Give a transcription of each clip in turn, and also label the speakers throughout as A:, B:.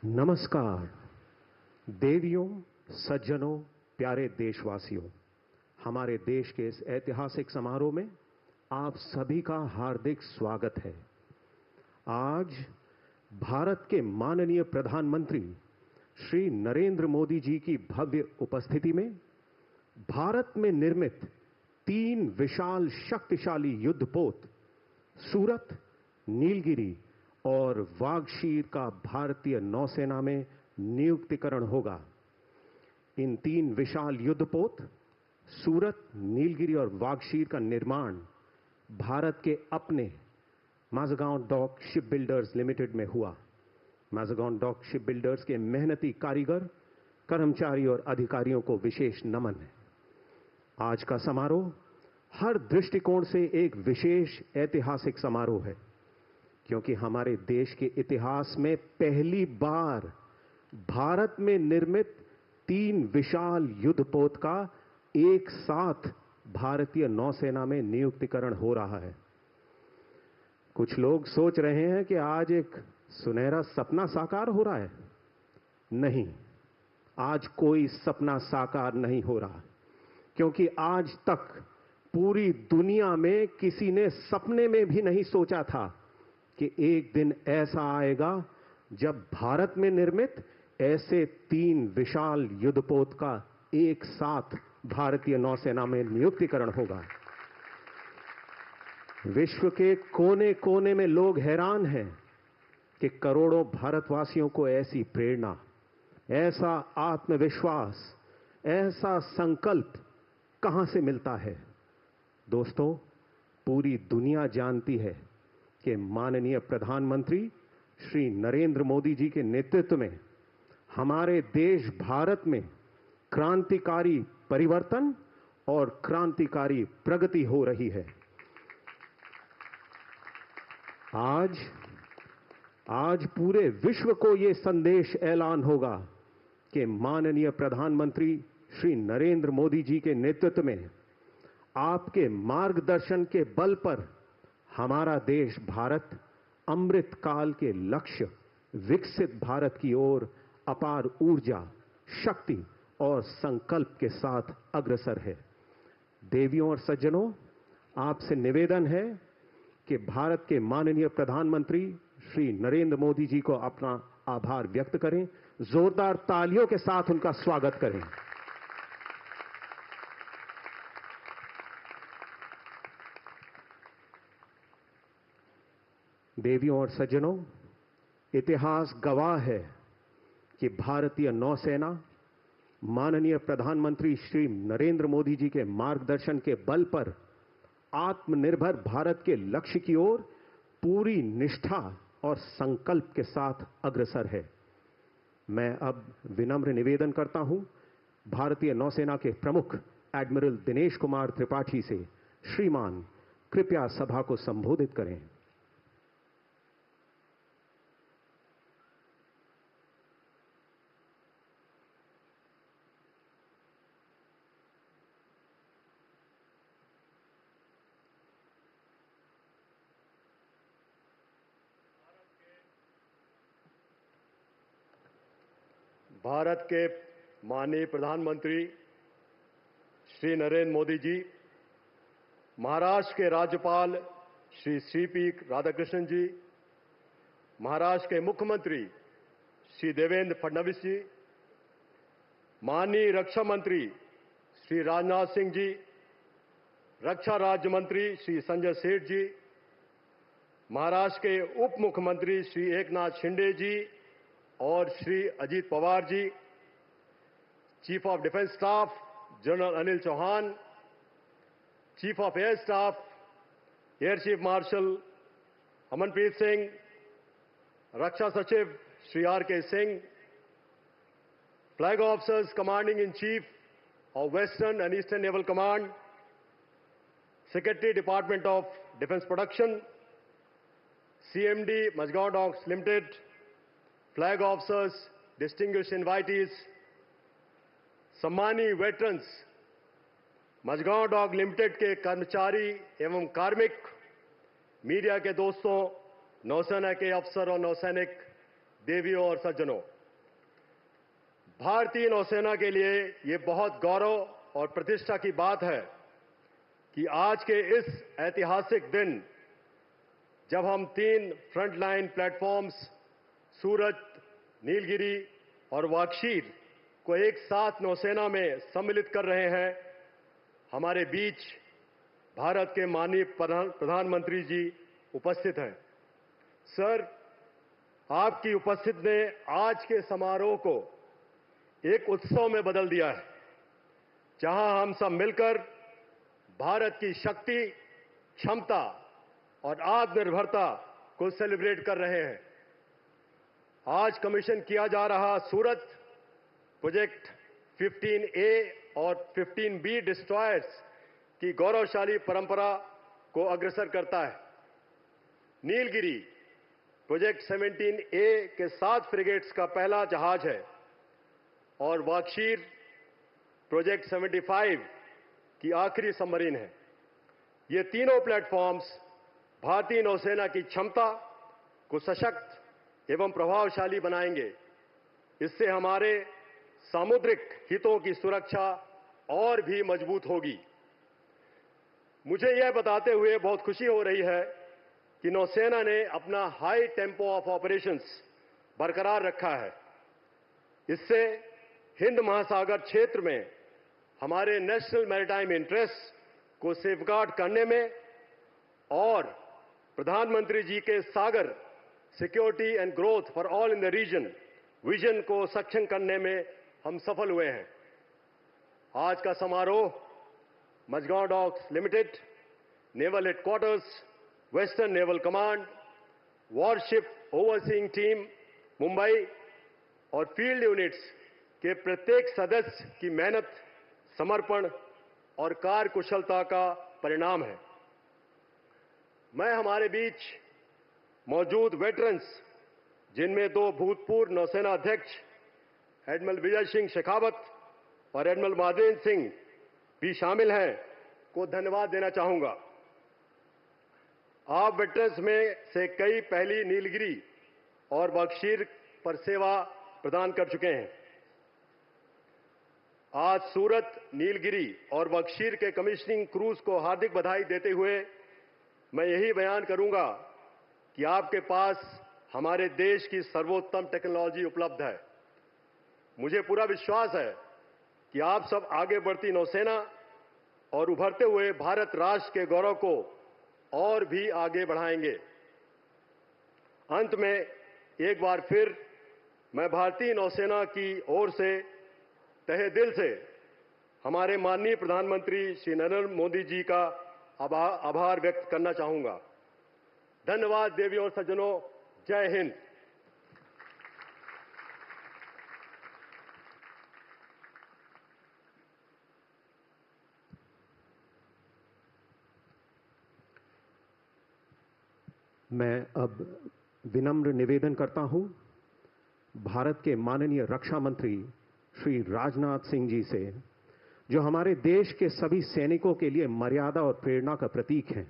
A: नमस्कार देवियों, सज्जनों, प्यारे देशवासियों। हमारे देश के इस ऐतिहासिक समारोह में आप सभी का हार्दिक स्वागत है। आज भारत के माननीय प्रधानमंत्री श्री नरेंद्र मोदी जी की भव्य उपस्थिति में भारत में निर्मित 3 विशाल शक्तिशाली युद्धपोत सूरत, नीलगिरी और वागशीर का भारतीय नौसेना में नियुक्तिकरण होगा। इन 3 विशाल युद्धपोत सूरत, नीलगिरी और वागशीर का निर्माण भारत के अपने Mazagon dock ship builders limited में हुआ। माझगांव डॉक शिप बिल्डर्स के मेहनती कारीगर, कर्मचारी और अधिकारियों को विशेष नमन है। आज का समारोह हर दृष्टिकोण से एक विशेष ऐतिहासिक समारोह है, क्योंकि हमारे देश के इतिहास में पहली बार भारत में निर्मित 3 विशाल युद्धपोत का एक साथ भारतीय नौसेना में नियुक्तिकरण हो रहा है। कुछ लोग सोच रहे हैं कि आज एक सुनहरा सपना साकार हो रहा है। नहीं, आज कोई सपना साकार नहीं हो रहा, क्योंकि आज तक पूरी दुनिया में किसी ने सपने में भी नहीं सोचा था कि एक दिन ऐसा आएगा जब भारत में निर्मित ऐसे 3 विशाल युद्धपोत का एक साथ भारतीय नौसेना में नियुक्तिकरण होगा। विश्व के कोने कोने में लोग हैरान हैं कि करोड़ों भारतवासियों को ऐसी प्रेरणा, ऐसा आत्मविश्वास, ऐसा संकल्प कहां से मिलता है। दोस्तों, पूरी दुनिया जानती है कि माननीय प्रधानमंत्री श्री नरेंद्र मोदी जी के नेतृत्व में हमारे देश भारत में क्रांतिकारी परिवर्तन और क्रांतिकारी प्रगति हो रही है। आज पूरे विश्व को यह संदेश ऐलान होगा कि माननीय प्रधानमंत्री श्री नरेंद्र मोदी जी के नेतृत्व में आपके मार्गदर्शन के बल पर हमारा देश भारत अमृत काल के लक्ष्य विकसित भारत की ओर अपार ऊर्जा, शक्ति और संकल्प के साथ अग्रसर है। देवियों और सज्जनों, आपसे निवेदन है कि भारत के माननीय प्रधानमंत्री श्री नरेंद्र मोदी जी को अपना आभार व्यक्त करें। जोरदार तालियों के साथ उनका स्वागत करें। देवियों और सज्जनों, इतिहास गवाह है कि भारतीय नौसेना माननीय प्रधानमंत्री श्री नरेंद्र मोदी जी के मार्गदर्शन के बल पर आत्मनिर्भर भारत के लक्ष्य की ओर पूरी निष्ठा और संकल्प के साथ अग्रसर है। मैं अब विनम्र निवेदन करता हूं भारतीय नौसेना के प्रमुख एडमिरल दिनेश कुमार त्रिपाठी से, श्रीमान कृपया सभा को संबोधित करें।
B: भारत के माननीय प्रधानमंत्री श्री नरेंद्र मोदी जी, महाराष्ट्र के राज्यपाल श्री सीपी राधाकृष्णन जी, महाराष्ट्र के मुख्यमंत्री श्री देवेंद्र फडणवीस जी, माननीय रक्षा मंत्री श्री राजनाथ सिंह जी, रक्षा राज्य मंत्री श्री संजय सेठ जी, महाराष्ट्र के उप मुख्यमंत्री श्री एकनाथ शिंदे जी और Shri Ajit Pawar ji, chief of defence staff general Anil Chauhan, chief of air staff air chief marshal Amanpreet Singh, रक्षा सचिव Shri R K. Singh, flag officers commanding in chief of western and eastern naval command, secretary department of defence production, CMD Mazgaon Docks Limited, flag officers, distinguished invitees, सम्मानीय veterans, Mazagaon dock limited के कर्मचारी एवं कार्मिक, media के दोस्तों, नौसेना के अफसर और नौसैनिक, देवियों और सज्जनों, भारतीय नौसेना के लिए ये बहुत गौरव और प्रतिष्ठा की बात है कि आज के इस ऐतिहासिक दिन जब हम 3 फ्रंटलाइन प्लेटफॉर्म्स सूरत, नीलगिरी और वाक्षीर को एक साथ नौसेना में सम्मिलित कर रहे हैं, हमारे बीच भारत के माननीय प्रधानमंत्री जी उपस्थित हैं। सर, आपकी उपस्थिति ने आज के समारोह को एक उत्सव में बदल दिया है, जहां हम सब मिलकर भारत की शक्ति, क्षमता और आत्मनिर्भरता को सेलिब्रेट कर रहे हैं। आज कमीशन किया जा रहा सूरत प्रोजेक्ट 15A और 15B डिस्ट्रॉयर्स की गौरवशाली परंपरा को अग्रसर करता है। नीलगिरी प्रोजेक्ट 17A के 7 फ्रिगेट्स का पहला जहाज है और वाक्षीर प्रोजेक्ट 75 की आखिरी सबमरीन है। ये तीनों प्लेटफॉर्म्स भारतीय नौसेना की क्षमता को सशक्त एवं प्रभावशाली बनाएंगे। इससे हमारे सामुद्रिक हितों की सुरक्षा और भी मजबूत होगी। मुझे यह बताते हुए बहुत खुशी हो रही है कि नौसेना ने अपना हाई टेम्पो ऑफ ऑपरेशंस बरकरार रखा है। इससे हिंद महासागर क्षेत्र में हमारे नेशनल मैरीटाइम इंटरेस्ट को सेफगार्ड करने में और प्रधानमंत्री जी के SAGAR security and growth for all in the region vision को सक्षम करने में हम सफल हुए हैं। आज का समारोह Mazagon docks limited, naval headquarters, western naval command, warship overseeing team Mumbai और फील्ड यूनिट्स के प्रत्येक सदस्य की मेहनत, समर्पण और कार्यकुशलता का परिणाम है। मैं हमारे बीच मौजूद वेटरन्स, जिनमें 2 भूतपूर्व नौसेना अध्यक्ष एडमिरल विजय सिंह शेखावत और एडमिरल महादेव सिंह भी शामिल हैं, को धन्यवाद देना चाहूंगा। आप वेटरन्स में से कई पहली नीलगिरी और वाक्षीर पर सेवा प्रदान कर चुके हैं। आज सूरत, नीलगिरी और वाक्षीर के कमीशनिंग क्रूज को हार्दिक बधाई देते हुए मैं यही बयान करूंगा कि आपके पास हमारे देश की सर्वोत्तम टेक्नोलॉजी उपलब्ध है। मुझे पूरा विश्वास है कि आप सब आगे बढ़ती नौसेना और उभरते हुए भारत राष्ट्र के गौरव को और भी आगे बढ़ाएंगे। अंत में एक बार फिर मैं भारतीय नौसेना की ओर से तहे दिल से हमारे माननीय प्रधानमंत्री श्री नरेंद्र मोदी जी का आभार व्यक्त करना चाहूंगा। धन्यवाद देवियों और सज्जनों। जय हिंद।
A: मैं अब विनम्र निवेदन करता हूं भारत के माननीय रक्षा मंत्री श्री राजनाथ सिंह जी से, जो हमारे देश के सभी सैनिकों के लिए मर्यादा और प्रेरणा का प्रतीक हैं।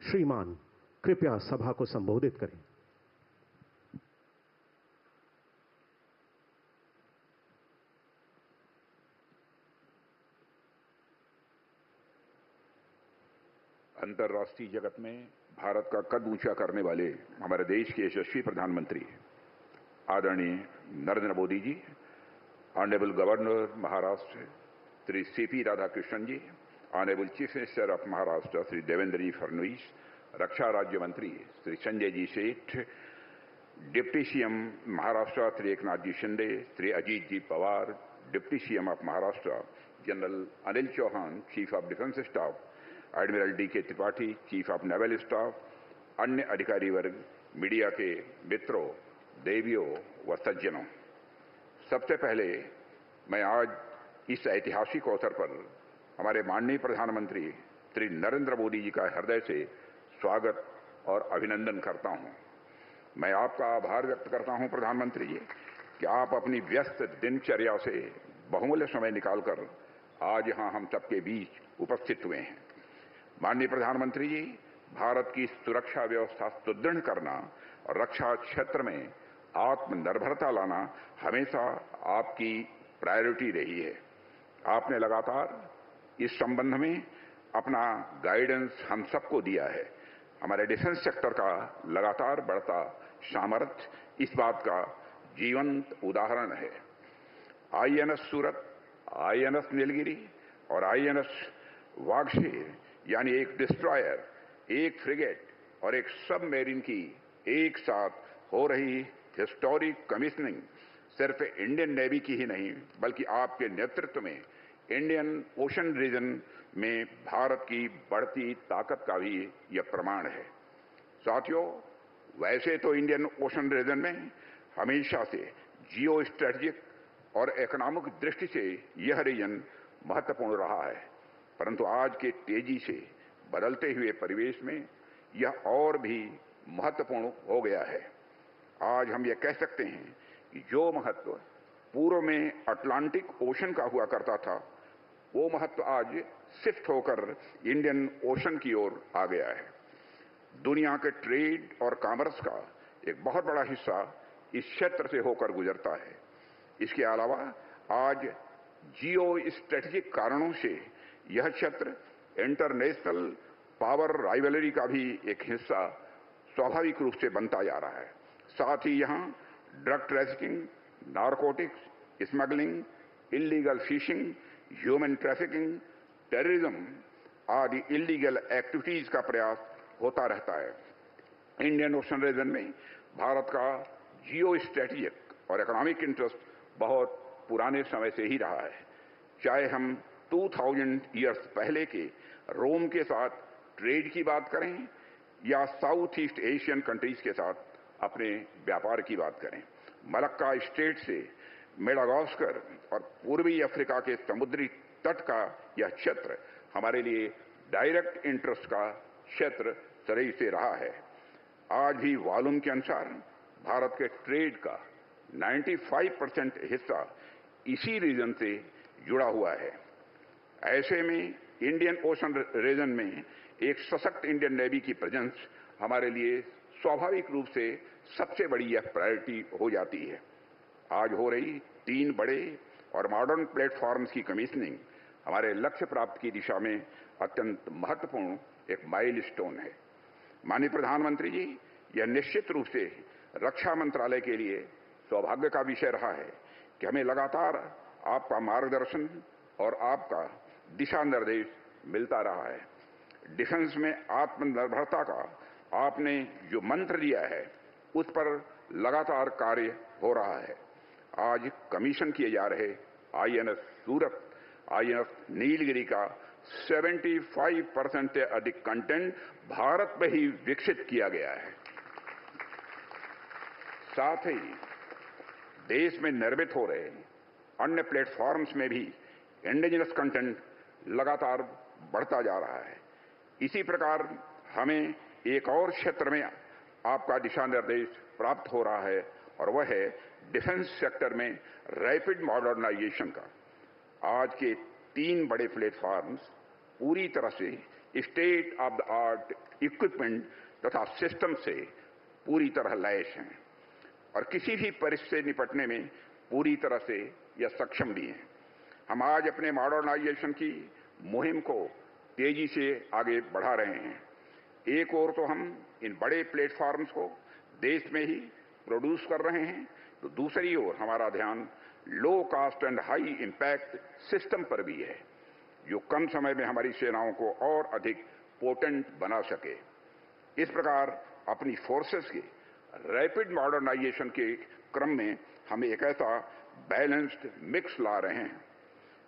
A: श्रीमान, कृपया सभा को संबोधित करें।
C: अंतर्राष्ट्रीय जगत में भारत का कद ऊंचा करने वाले हमारे देश के यशस्वी प्रधानमंत्री आदरणीय Narendra Modi ji, honourable governor Maharashtra Shri C P Radhakrishnan ji, honourable chief minister of Maharashtra Shri Devendra ji Fadnavis, रक्षा राज्य मंत्री Shri Sanjay ji Seth, deputy CM Maharashtra Shri Eknath ji Shinde, Shri Ajit ji Pawar, deputy CM of Maharashtra general Anil Chauhan, chief of defence staff, admiral D K. Tripathi, chief of naval staff, अन्य अधिकारी वर्ग, मीडिया के मित्रों, देवियों व सज्जनों, सबसे पहले मैं आज इस ऐतिहासिक अवसर पर हमारे माननीय प्रधानमंत्री श्री नरेंद्र मोदी जी का हृदय से स्वागत और अभिनंदन करता हूं। मैं आपका आभार व्यक्त करता हूं प्रधानमंत्री जी कि आप अपनी व्यस्त दिनचर्या से बहुमूल्य समय निकालकर आज यहां हम सबके बीच उपस्थित हुए हैं। माननीय प्रधानमंत्री जी, भारत की सुरक्षा व्यवस्था सुदृढ़ करना और रक्षा क्षेत्र में आत्मनिर्भरता लाना हमेशा आपकी प्रायोरिटी रही है। आपने लगातार इस संबंध में अपना गाइडेंस हम सबको दिया है। हमारे डिफेंस सेक्टर का लगातार बढ़ता सामर्थ्य इस बात का जीवंत उदाहरण है। आईएनएस सूरत, आईएनएस नीलगिरी और आईएनएस वागशेर यानी एक डिस्ट्रॉयर, एक फ्रिगेट और एक सबमरीन की एक साथ हो रही हिस्टोरिक कमीशनिंग सिर्फ इंडियन नेवी की ही नहीं बल्कि आपके नेतृत्व में इंडियन ओशन रीजन में भारत की बढ़ती ताकत का भी यह प्रमाण है। साथियों, वैसे तो इंडियन ओशन रीजन में हमेशा से जियो स्ट्रेटेजिक और इकोनॉमिक दृष्टि से यह रीजन महत्वपूर्ण रहा है, परंतु आज के तेजी से बदलते हुए परिवेश में यह और भी महत्वपूर्ण हो गया है। आज हम ये कह सकते हैं कि जो महत्व पूर्व में अटलांटिक ओशन का हुआ करता था, वो महत्व आज शिफ्ट होकर इंडियन ओशन की ओर आ गया है। दुनिया के ट्रेड और कॉमर्स का एक बहुत बड़ा हिस्सा इस क्षेत्र से होकर गुजरता है। इसके अलावा आज जियो स्ट्रेटेजिक कारणों से यह क्षेत्र इंटरनेशनल पावर राइवलरी का भी एक हिस्सा स्वाभाविक रूप से बनता जा रहा है। साथ ही यहाँ drug trafficking, narcotics, smuggling, illegal fishing, human trafficking, terrorism आदि इलीगल एक्टिविटीज का प्रयास होता रहता है। इंडियन ओशन रीजन में भारत का जियो स्ट्रेटेजिक और इकोनॉमिक इंटरेस्ट बहुत पुराने समय से ही रहा है। चाहे हम 2000 ईयर्स पहले के रोम के साथ ट्रेड की बात करें या साउथ ईस्ट एशियन कंट्रीज के साथ अपने व्यापार की बात करें। मलक्का स्टेट से मेडागास्कर और पूर्वी अफ्रीका के समुद्री तट का यह क्षेत्र हमारे लिए डायरेक्ट इंटरेस्ट का क्षेत्र सदी से रहा है। आज भी वॉल्यूम के अनुसार भारत के ट्रेड का 95% हिस्सा इसी रीजन से जुड़ा हुआ है। ऐसे में इंडियन ओशन रीजन में एक सशक्त इंडियन नेवी की प्रेजेंस हमारे लिए स्वाभाविक रूप से सबसे बड़ी यह प्रायोरिटी हो जाती है। आज हो रही 3 बड़े और मॉडर्न प्लेटफॉर्म्स की कमीशनिंग हमारे लक्ष्य प्राप्ति की दिशा में अत्यंत महत्वपूर्ण एक माइलस्टोन है। माननीय प्रधानमंत्री जी, यह निश्चित रूप से रक्षा मंत्रालय के लिए सौभाग्य का विषय रहा है कि हमें लगातार आपका मार्गदर्शन और आपका दिशा निर्देश मिलता रहा है। डिफेंस में आत्मनिर्भरता का आपने जो मंत्र दिया है, उस पर लगातार कार्य हो रहा है। आज कमीशन किए जा रहे आईएनएस सूरत, आईएनएस नीलगिरी का 75% से अधिक कंटेंट भारत में ही विकसित किया गया है। साथ ही देश में निर्मित हो रहे अन्य प्लेटफॉर्म्स में भी इंडिजिनस कंटेंट लगातार बढ़ता जा रहा है। इसी प्रकार हमें एक और क्षेत्र में आपका दिशा निर्देश प्राप्त हो रहा है और वह है डिफेंस सेक्टर में रैपिड मॉडर्नाइजेशन का। आज के 3 बड़े प्लेटफॉर्म्स पूरी तरह से state of the art equipment तथा सिस्टम से पूरी तरह लैस हैं और किसी भी परिस्थिति से निपटने में पूरी तरह से यह सक्षम भी हैं। हम आज अपने मॉडर्नाइजेशन की मुहिम को तेजी से आगे बढ़ा रहे हैं। एक ओर तो हम इन बड़े प्लेटफॉर्म्स को देश में ही प्रोड्यूस कर रहे हैं, तो दूसरी ओर हमारा ध्यान low cost and high impact system पर भी है, जो कम समय में हमारी सेनाओं को और अधिक पोटेंट बना सके। इस प्रकार अपनी फोर्सेस के रैपिड मॉडर्नाइजेशन के क्रम में हम एक ऐसा बैलेंस्ड मिक्स ला रहे हैं।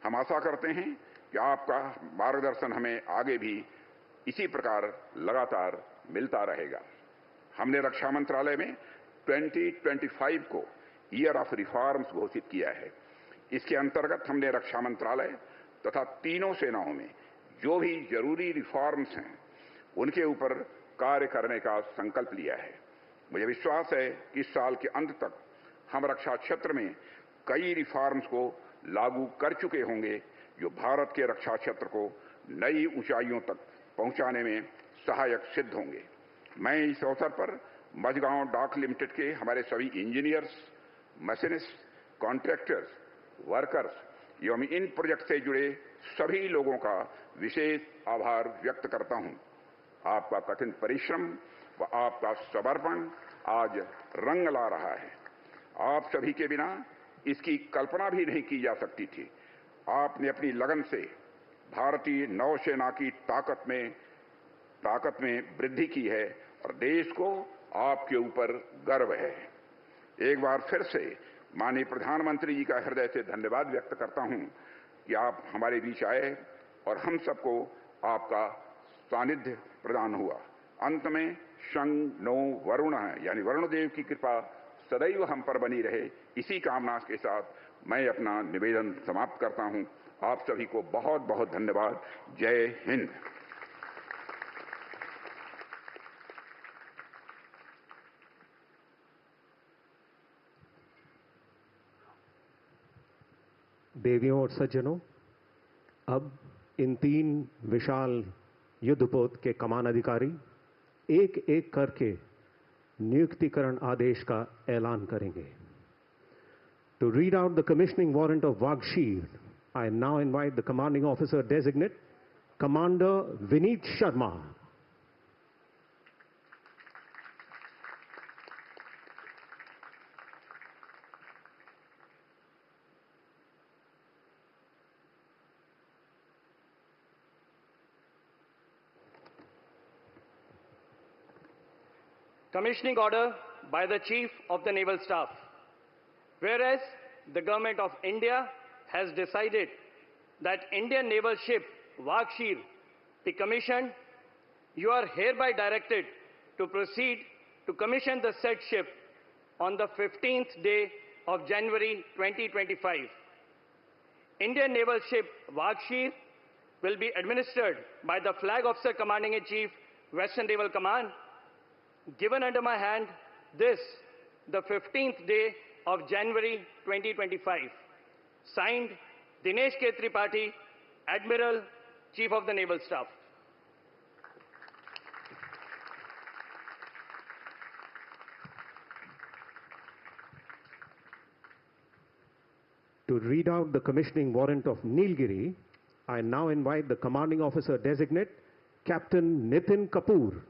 C: हम आशा करते हैं कि आपका मार्गदर्शन हमें आगे भी इसी प्रकार लगातार मिलता रहेगा। हमने रक्षा मंत्रालय में 2025 को ईयर ऑफ रिफॉर्म्स घोषित किया है। इसके अंतर्गत हमने रक्षा मंत्रालय तथा तीनों सेनाओं में जो भी जरूरी रिफॉर्म्स हैं, उनके ऊपर कार्य करने का संकल्प लिया है। मुझे विश्वास है कि इस साल के अंत तक हम रक्षा क्षेत्र में कई रिफॉर्म्स को लागू कर चुके होंगे, जो भारत के रक्षा क्षेत्र को नई ऊंचाइयों तक पहुंचाने में सहायक सिद्ध होंगे। मैं इस अवसर पर मझगांव डाक लिमिटेड के हमारे सभी इंजीनियर्स, मशीनिस्ट, कॉन्ट्रैक्टर्स, वर्कर्स एवं इन प्रोजेक्ट से जुड़े सभी लोगों का विशेष आभार व्यक्त करता हूं। आपका कठिन परिश्रम व आपका समर्पण आज रंग ला रहा है। आप सभी के बिना इसकी कल्पना भी नहीं की जा सकती थी। आपने अपनी लगन से भारतीय नौसेना की ताकत में वृद्धि की है और देश को आपके ऊपर गर्व है। एक बार फिर से माननीय प्रधानमंत्री जी का हृदय से धन्यवाद व्यक्त करता हूं कि आप हमारे बीच आए और हम सबको आपका सानिध्य प्रदान हुआ। अंत में शं नो वरुण यानी वरुण देव की कृपा सदैव हम पर बनी रहे, इसी कामना के साथ मैं अपना निवेदन समाप्त करता हूं। आप सभी को बहुत बहुत धन्यवाद। जय हिंद।
A: देवियों और सज्जनों, अब इन 3 विशाल युद्धपोत के कमान अधिकारी एक एक करके नियुक्तिकरण आदेश का ऐलान करेंगे। To read out the commissioning warrant of Wagshir, I now invite the commanding officer designate, Commander Vineet Sharma.
D: Commissioning order by the Chief of the Naval Staff. Whereas the Government of India has decided that Indian naval ship Wagshir be commissioned, you are hereby directed to proceed to commission the said ship on the 15th day of January 2025. Indian naval ship Wagshir will be administered by the Flag Officer Commanding-in-Chief, Western Naval Command, given under my hand this, the 15th day of January 2025. Signed, Dinesh K. Tripathi, Admiral, Chief of the Naval Staff.
A: To read out the commissioning warrant of Nilgiri, I now invite the commanding officer designate, Captain Nitin Kapoor.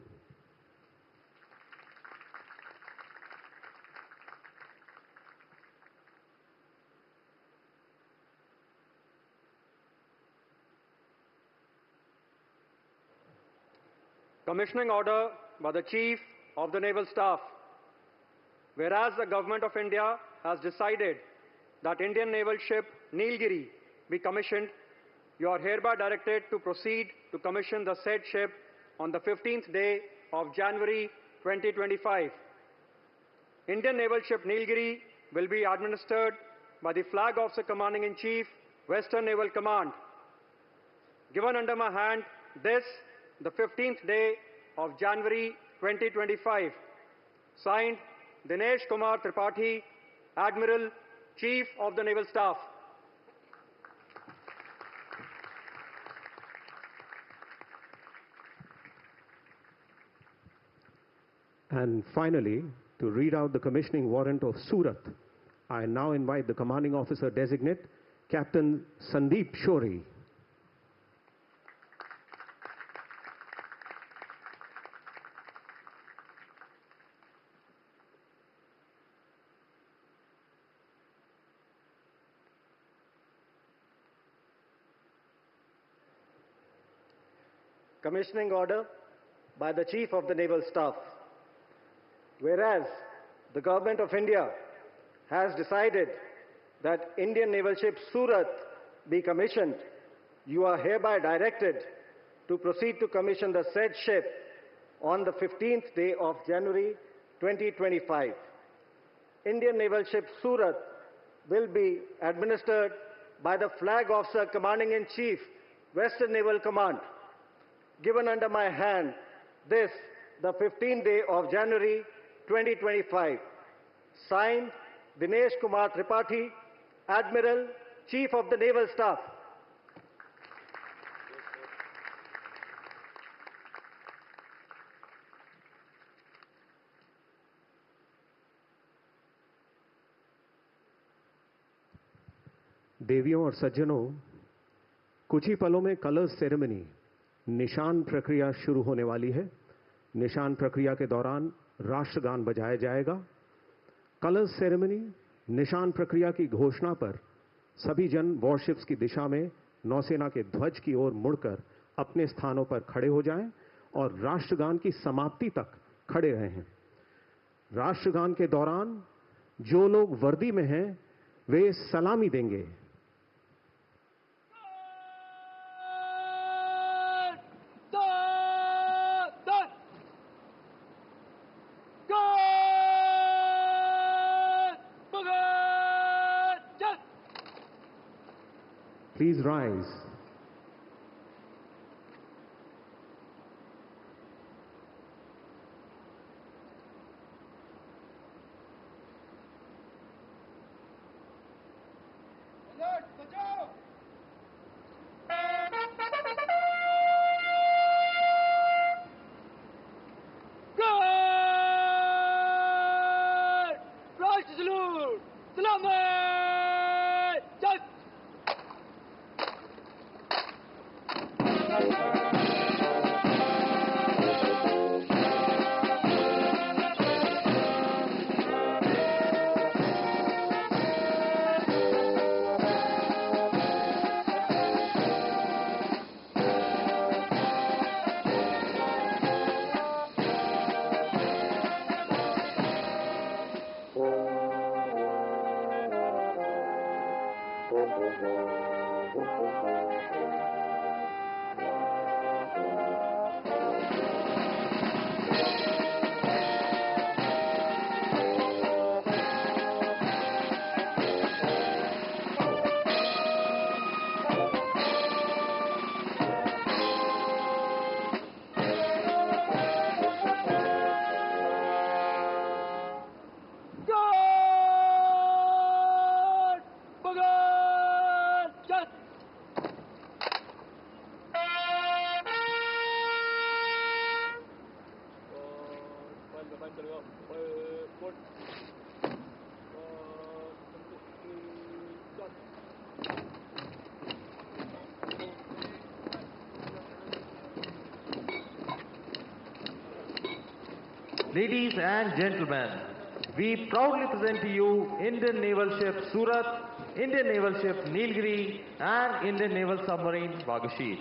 E: Commissioning order by the Chief of the Naval Staff. Whereas the Government of India has decided that Indian naval ship Nilgiri be commissioned, you are hereby directed to proceed to commission the said ship on the 15th day of January 2025. Indian naval ship Nilgiri will be administered by the Flag Officer Commanding-in-Chief, Western Naval Command. Given under my hand this, the 15th day of January 2025. Signed, Dinesh Kumar Tripathi, Admiral, Chief of the Naval Staff.
A: And finally, to read out the commissioning warrant of Surat, I now invite the commanding officer designate, Captain Sandeep Shori.
E: Commissioning order by the Chief of the Naval Staff. Whereas the Government of India has decided that Indian naval ship Surat be commissioned, you are hereby directed to proceed to commission the said ship on the 15th day of January 2025. Indian naval ship Surat will be administered by the Flag Officer Commanding-in-Chief, Western Naval Command. Given under my hand this, the 15th day of January 2025. Signed, Dinesh Kumar Tripathi, Admiral, Chief of the Naval Staff.
A: देवियों और सज्जनों, कुछ ही पलों में colours ceremony निशान प्रक्रिया शुरू होने वाली है। निशान प्रक्रिया के दौरान राष्ट्रगान बजाया जाएगा। कलर्स सेरेमनी निशान प्रक्रिया की घोषणा पर सभी जन वॉरशिप्स की दिशा में नौसेना के ध्वज की ओर मुड़कर अपने स्थानों पर खड़े हो जाएं और राष्ट्रगान की समाप्ति तक खड़े रहें। राष्ट्रगान के दौरान जो लोग वर्दी में हैं वे सलामी देंगे। Please rise.
F: Ladies and gentlemen, we proudly present to you Indian Naval Ship Surat, Indian Naval Ship Nilgiri and Indian Naval Submarine Vaghashir.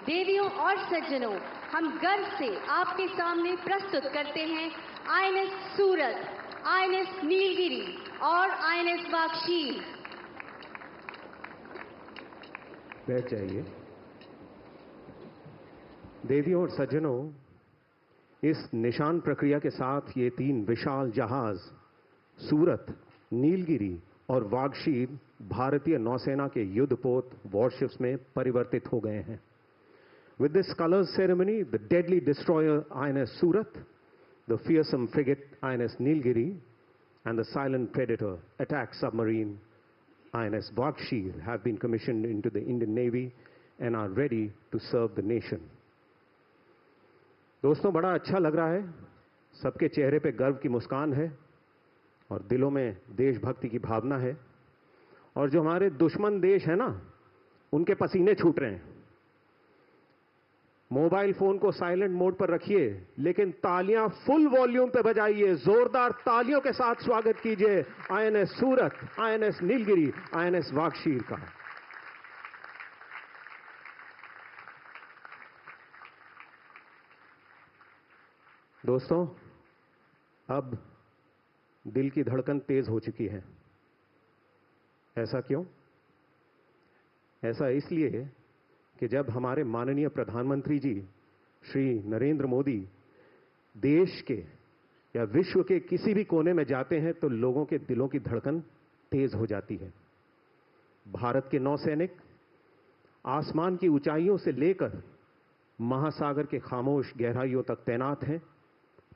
G: देवियों और सज्जनों, हम गर्व से आपके सामने प्रस्तुत करते हैं आईएनएस सूरत, आईएनएस नीलगिरी और आईएनएस वाघशीर।
A: बैठ जाइए। देवियों और सज्जनों, इस निशान प्रक्रिया के साथ ये 3 विशाल जहाज सूरत, नीलगिरी और वाघशीर भारतीय नौसेना के युद्धपोत वॉरशिप्स में परिवर्तित हो गए हैं। With this colors ceremony, the deadly destroyer INS Surat, the fearsome frigate INS Nilgiri, and the silent predator attack submarine INS Vaghashir have been commissioned into the Indian Navy and are ready to serve the nation. दोस्तों, बड़ा अच्छा लग रहा है। सबके चेहरे पे गर्व की मुस्कान है और दिलों में देशभक्ति की भावना है। और जो हमारे दुश्मन देश है ना, उनके पसीने छूट रहे हैं। मोबाइल फोन को साइलेंट मोड पर रखिए, लेकिन तालियां फुल वॉल्यूम पे बजाइए। जोरदार तालियों के साथ स्वागत कीजिए आईएनएस सूरत, आईएनएस नीलगिरी, आईएनएस वाघशीर का। दोस्तों, अब दिल की धड़कन तेज हो चुकी है। ऐसा क्यों? ऐसा इसलिए कि जब हमारे माननीय प्रधानमंत्री जी श्री नरेंद्र मोदी देश के या विश्व के किसी भी कोने में जाते हैं तो लोगों के दिलों की धड़कन तेज हो जाती है। भारत के नौसैनिक आसमान की ऊंचाइयों से लेकर महासागर के खामोश गहराइयों तक तैनात हैं,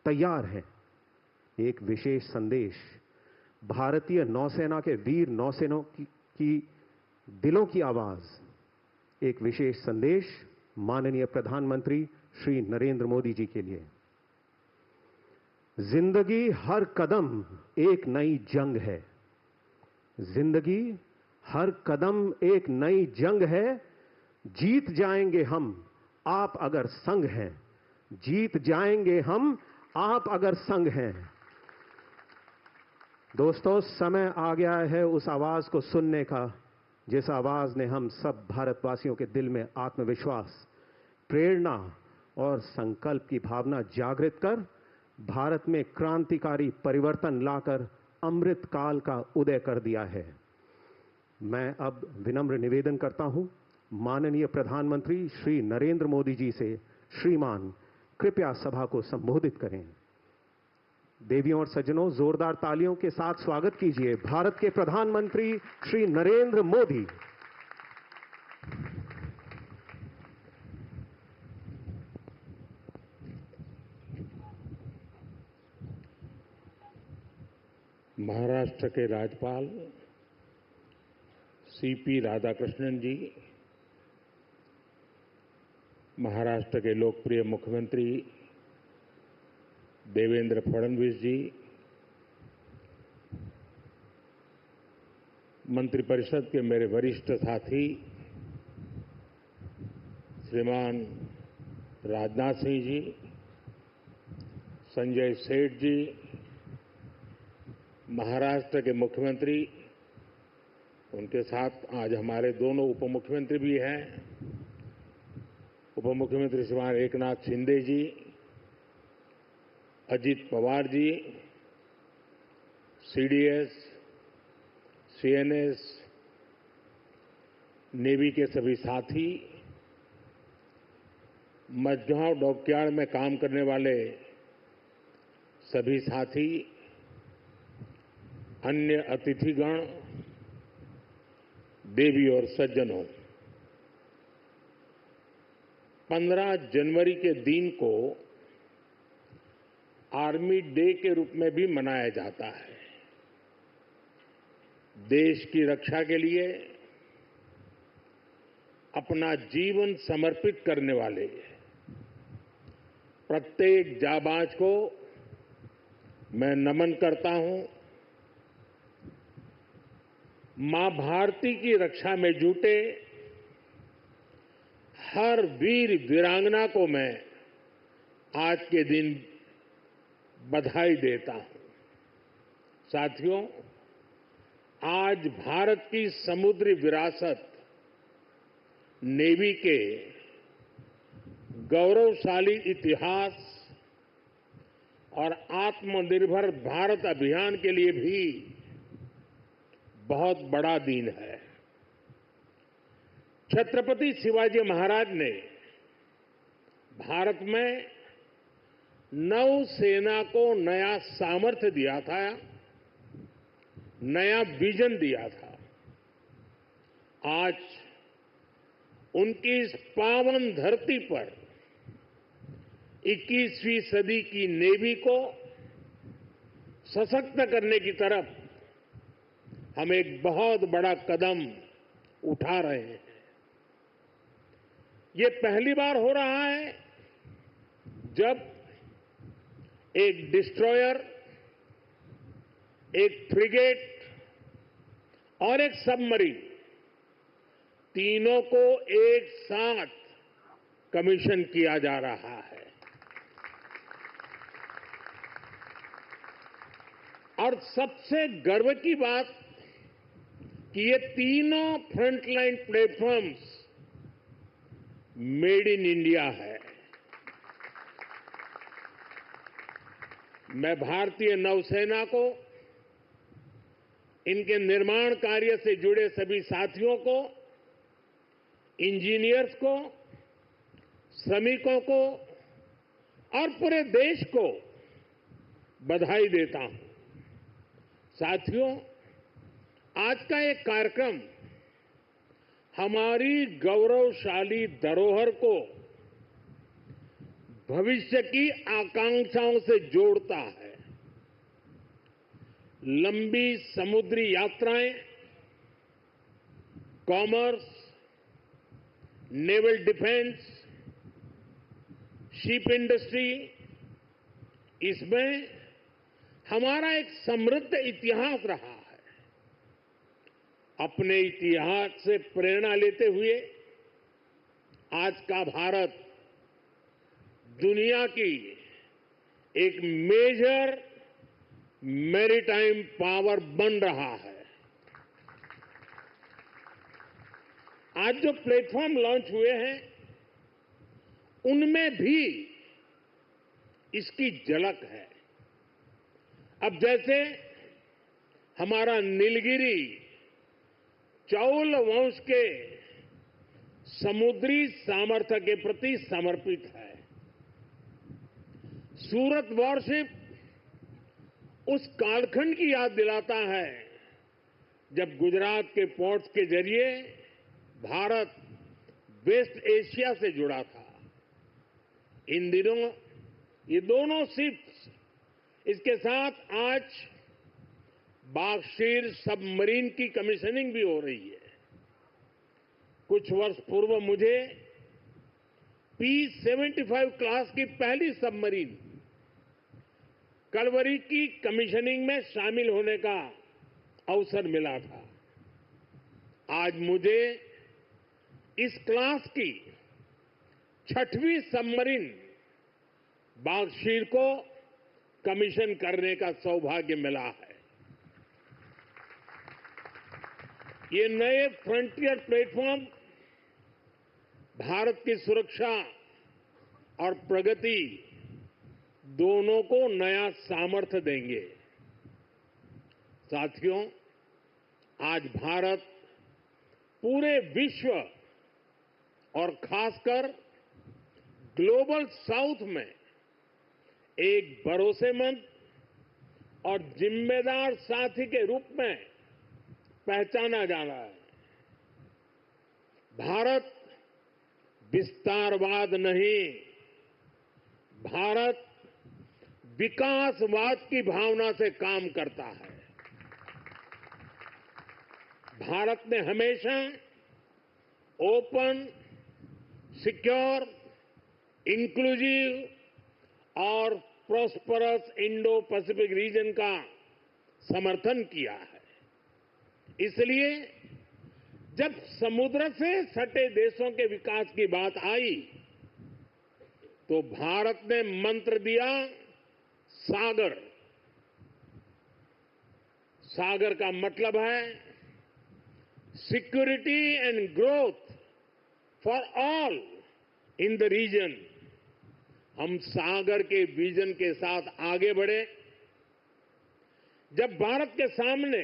A: तैयार हैं। एक विशेष संदेश भारतीय नौसेना के वीर नौसेनों की दिलों की आवाज, एक विशेष संदेश माननीय प्रधानमंत्री श्री नरेंद्र मोदी जी के लिए। जिंदगी हर कदम एक नई जंग है। जिंदगी हर कदम एक नई जंग है, जीत जाएंगे हम, आप अगर संग हैं। जीत जाएंगे हम, आप अगर संग हैं। दोस्तों, समय आ गया है उस आवाज को सुनने का, जिस आवाज ने हम सब भारतवासियों के दिल में आत्मविश्वास, प्रेरणा और संकल्प की भावना जागृत कर भारत में क्रांतिकारी परिवर्तन लाकर अमृत काल का उदय कर दिया है। मैं अब विनम्र निवेदन करता हूं माननीय प्रधानमंत्री श्री नरेंद्र मोदी जी से, श्रीमान कृपया सभा को संबोधित करें। देवियों और सज्जनों, जोरदार तालियों के साथ स्वागत कीजिए भारत के प्रधानमंत्री श्री नरेंद्र मोदी।
H: महाराष्ट्र के राज्यपाल सीपी राधाकृष्णन जी, महाराष्ट्र के लोकप्रिय मुख्यमंत्री देवेंद्र फडणवीस जी, मंत्रिपरिषद के मेरे वरिष्ठ साथी श्रीमान राजनाथ सिंह जी, संजय सेठ जी, महाराष्ट्र के मुख्यमंत्री, उनके साथ आज हमारे दोनों उप मुख्यमंत्री भी हैं, उप मुख्यमंत्री श्रीमान एकनाथ शिंदे जी, Ajit Pawar ji, CDS, CNS, navy के सभी साथी, मझगांव डॉकयार्ड में काम करने वाले सभी साथी, अन्य अतिथिगण, देवी और सज्जनों, 15 जनवरी के दिन को आर्मी डे के रूप में भी मनाया जाता है। देश की रक्षा के लिए अपना जीवन समर्पित करने वाले प्रत्येक जाबाज को मैं नमन करता हूं। मां भारती की रक्षा में जुटे हर वीर वीरांगना को मैं आज के दिन बधाई देता हूं। साथियों, आज भारत की समुद्री विरासत, नेवी के गौरवशाली इतिहास और आत्मनिर्भर भारत अभियान के लिए भी बहुत बड़ा दिन है। छत्रपति शिवाजी महाराज ने भारत में नौसेना को नया सामर्थ्य दिया था, नया विजन दिया था। आज उनकी इस पावन धरती पर 21वीं सदी की नेवी को सशक्त करने की तरफ हम एक बहुत बड़ा कदम उठा रहे हैं। ये पहली बार हो रहा है जब एक डिस्ट्रॉयर, एक फ्रिगेट और एक सबमरीन, तीनों को एक साथ कमीशन किया जा रहा है। और सबसे गर्व की बात कि ये तीनों frontline platforms made in India है। मैं भारतीय नौसेना को, इनके निर्माण कार्य से जुड़े सभी साथियों को, इंजीनियर्स को, श्रमिकों को और पूरे देश को बधाई देता हूं। साथियों, आज का एक कार्यक्रम हमारी गौरवशाली धरोहर को भविष्य की आकांक्षाओं से जोड़ता है। लंबी समुद्री यात्राएं, commerce, naval defence, ship industry, इसमें हमारा एक समृद्ध इतिहास रहा है। अपने इतिहास से प्रेरणा लेते हुए आज का भारत दुनिया की एक मेजर मैरीटाइम पावर बन रहा है। आज जो प्लेटफॉर्म लॉन्च हुए हैं उनमें भी इसकी झलक है। अब जैसे हमारा नीलगिरी चौल वंश के समुद्री सामर्थ्य के प्रति समर्पित है। सूरत वॉरशिप उस कालखंड की याद दिलाता है जब गुजरात के पोर्ट्स के जरिए भारत वेस्ट एशिया से जुड़ा था। इन दिनों ये दोनों शिप्स, इसके साथ आज बागशीर सबमरीन की कमीशनिंग भी हो रही है। कुछ वर्ष पूर्व मुझे P-75 क्लास की पहली सबमरीन कलवरी की कमीशनिंग में शामिल होने का अवसर मिला था। आज मुझे इस क्लास की 6वीं सबमरीन बागशीर को कमीशन करने का सौभाग्य मिला है। ये नए फ्रंटियर प्लेटफॉर्म भारत की सुरक्षा और प्रगति दोनों को नया सामर्थ्य देंगे। साथियों, आज भारत पूरे विश्व और खासकर ग्लोबल साउथ में एक भरोसेमंद और जिम्मेदार साथी के रूप में पहचाना जा रहा है। भारत विस्तारवाद नहीं, भारत विकासवाद की भावना से काम करता है। भारत ने हमेशा ओपन, सिक्योर, इंक्लूसिव और प्रॉस्परस इंडो पैसिफिक रीजन का समर्थन किया है। इसलिए जब समुद्र से सटे देशों के विकास की बात आई तो भारत ने मंत्र दिया सागर। सागर का मतलब है security and growth for all in the region. हम सागर के विजन के साथ आगे बढ़े। जब भारत के सामने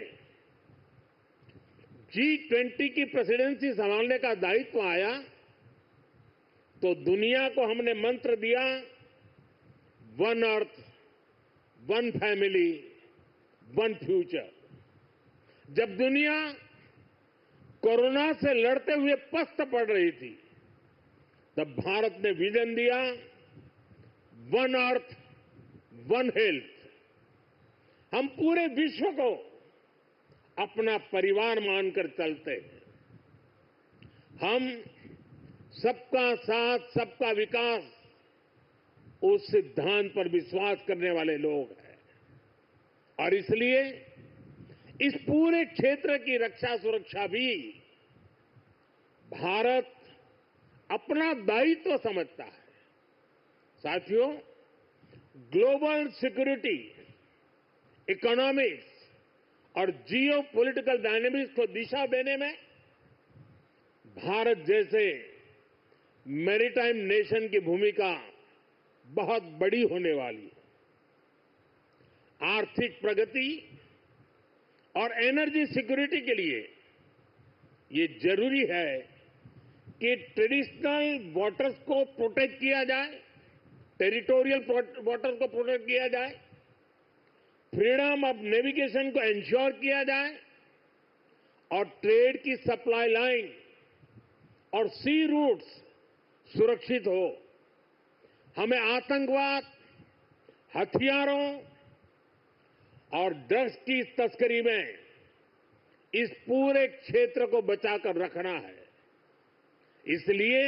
H: G20 की प्रेसिडेंसी संभालने का दायित्व आया तो दुनिया को हमने मंत्र दिया one earth, one family, one future. जब दुनिया कोरोना से लड़ते हुए पस्त पड़ रही थी तब भारत ने विजन दिया वन अर्थ, वन हेल्थ। हम पूरे विश्व को अपना परिवार मानकर चलते हैं। हम सबका साथ, सबका विकास उस सिद्धांत पर विश्वास करने वाले लोग हैं और इसलिए इस पूरे क्षेत्र की रक्षा सुरक्षा भी भारत अपना दायित्व समझता है। साथियों, ग्लोबल सिक्योरिटी, इकोनॉमिक्स और जियो पॉलिटिकल डायनेमिक्स को दिशा देने में भारत जैसे मैरीटाइम नेशन की भूमिका बहुत बड़ी होने वाली है। आर्थिक प्रगति और एनर्जी सिक्योरिटी के लिए ये जरूरी है कि ट्रेडिशनल वाटर्स को प्रोटेक्ट किया जाए, टेरिटोरियल वाटर्स को प्रोटेक्ट किया जाए, फ्रीडम ऑफ नेविगेशन को इंश्योर किया जाए और ट्रेड की सप्लाई लाइन और सी रूट्स सुरक्षित हो। हमें आतंकवाद, हथियारों और ड्रग्स की तस्करी में इस पूरे क्षेत्र को बचाकर रखना है। इसलिए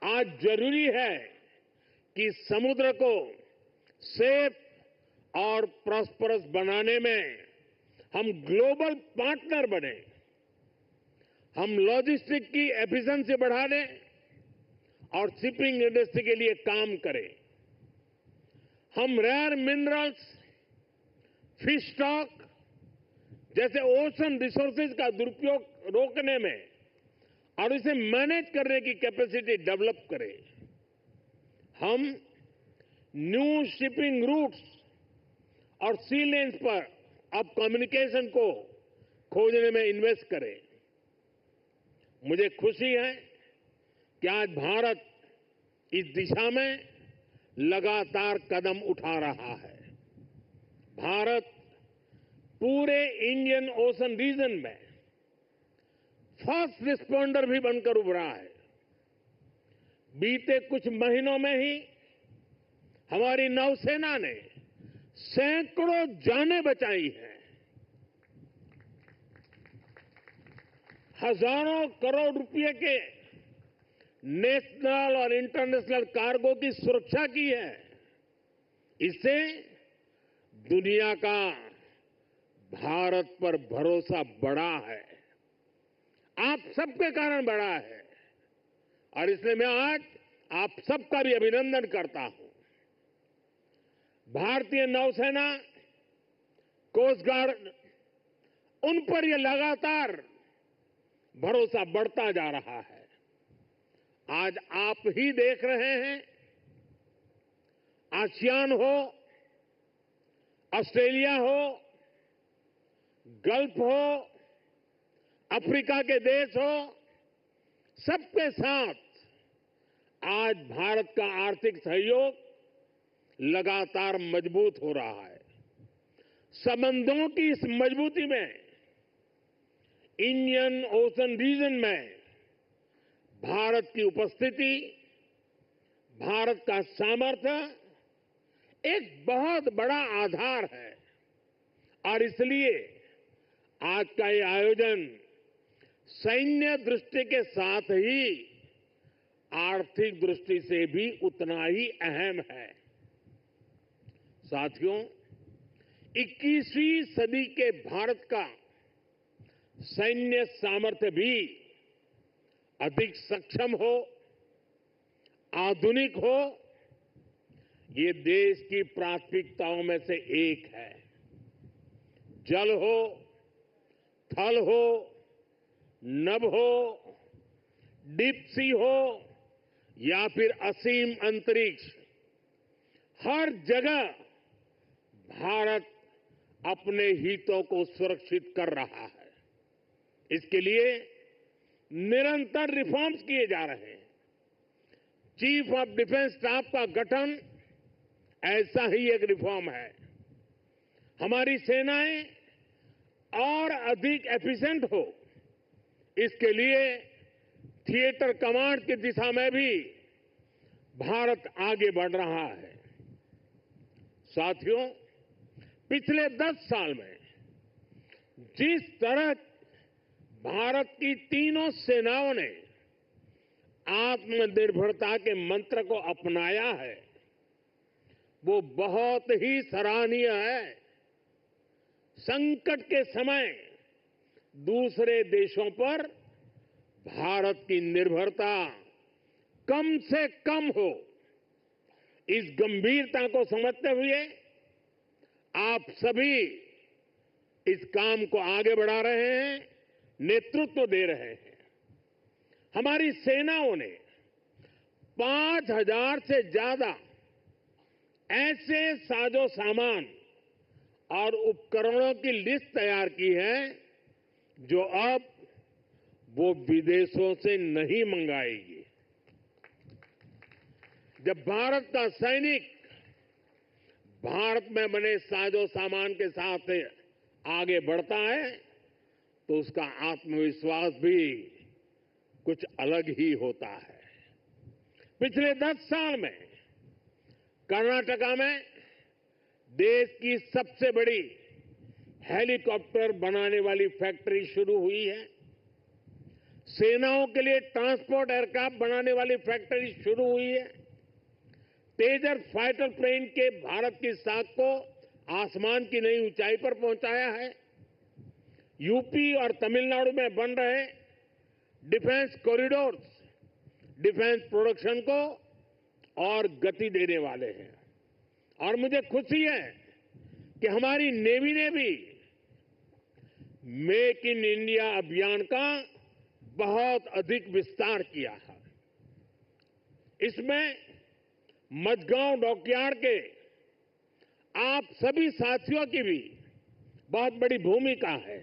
H: आज जरूरी है कि समुद्र को सेफ और प्रॉस्परस बनाने में हम ग्लोबल पार्टनर बने हम लॉजिस्टिक की एफिशिएंसी बढ़ाने और शिपिंग इंडस्ट्री के लिए काम करें। हम रेयर मिनरल्स, फिश स्टॉक जैसे ओशन रिसोर्सेज का दुरुपयोग रोकने में और इसे मैनेज करने की कैपेसिटी डेवलप करें। हम न्यू शिपिंग रूट्स और सी लेन्स पर अब कम्युनिकेशन को खोजने में इन्वेस्ट करें। मुझे खुशी है कि आज भारत इस दिशा में लगातार कदम उठा रहा है। भारत पूरे इंडियन ओशन रीजन में फर्स्ट रिस्पॉन्डर भी बनकर उभरा है। बीते कुछ महीनों में ही हमारी नौसेना ने सैकड़ों जानें बचाई हैं। हजारों करोड़ रुपए के नेशनल और इंटरनेशनल कार्गो की सुरक्षा की है। इससे दुनिया का भारत पर भरोसा बढ़ा है, आप सबके कारण बढ़ा है और इसलिए मैं आज आप सबका भी अभिनंदन करता हूं। भारतीय नौसेना, कोस्ट गार्ड, उन पर यह लगातार भरोसा बढ़ता जा रहा है। आज आप ही देख रहे हैं, आसियान हो, ऑस्ट्रेलिया हो, गल्फ हो, अफ्रीका के देश हो, सबके साथ आज भारत का आर्थिक सहयोग लगातार मजबूत हो रहा है। संबंधों की इस मजबूती में इंडियन ओशन रीजन में भारत की उपस्थिति, भारत का सामर्थ्य एक बहुत बड़ा आधार है और इसलिए आज का ये आयोजन सैन्य दृष्टि के साथ ही आर्थिक दृष्टि से भी उतना ही अहम है। साथियों, 21वीं सदी के भारत का सैन्य सामर्थ्य भी अधिक सक्षम हो, आधुनिक हो, ये देश की प्राथमिकताओं में से एक है। जल हो, थल हो, नभ हो, डीप सी हो या फिर असीम अंतरिक्ष, हर जगह भारत अपने हितों को सुरक्षित कर रहा है। इसके लिए निरंतर रिफॉर्म्स किए जा रहे हैं। चीफ ऑफ डिफेंस स्टाफ का गठन ऐसा ही एक रिफॉर्म है। हमारी सेनाएं और अधिक एफिशिएंट हो, इसके लिए थिएटर कमांड की दिशा में भी भारत आगे बढ़ रहा है। साथियों, पिछले 10 साल में जिस तरह भारत की तीनों सेनाओं ने आत्मनिर्भरता के मंत्र को अपनाया है, वो बहुत ही सराहनीय है। संकट के समय दूसरे देशों पर भारत की निर्भरता कम से कम हो, इस गंभीरता को समझते हुए आप सभी इस काम को आगे बढ़ा रहे हैं, नेतृत्व दे रहे हैं। हमारी सेनाओं ने 5000 से ज्यादा ऐसे साजो सामान और उपकरणों की लिस्ट तैयार की है जो अब वो विदेशों से नहीं मंगाएगी। जब भारत का सैनिक भारत में बने साजो सामान के साथ आगे बढ़ता है तो उसका आत्मविश्वास भी कुछ अलग ही होता है। पिछले 10 साल में कर्नाटका में देश की सबसे बड़ी हेलीकॉप्टर बनाने वाली फैक्ट्री शुरू हुई है। सेनाओं के लिए ट्रांसपोर्ट एयरक्राफ्ट बनाने वाली फैक्ट्री शुरू हुई है। तेजस फाइटर प्लेन के भारत की साख को आसमान की नई ऊंचाई पर पहुंचाया है। यूपी और तमिलनाडु में बन रहे डिफेंस कॉरिडोर्स, डिफेंस प्रोडक्शन को और गति देने वाले हैं। और मुझे खुशी है कि हमारी नेवी ने भी मेक इन इंडिया अभियान का बहुत अधिक विस्तार किया है। इसमें मझगांव डॉकयार्ड के आप सभी साथियों की भी बहुत बड़ी भूमिका है।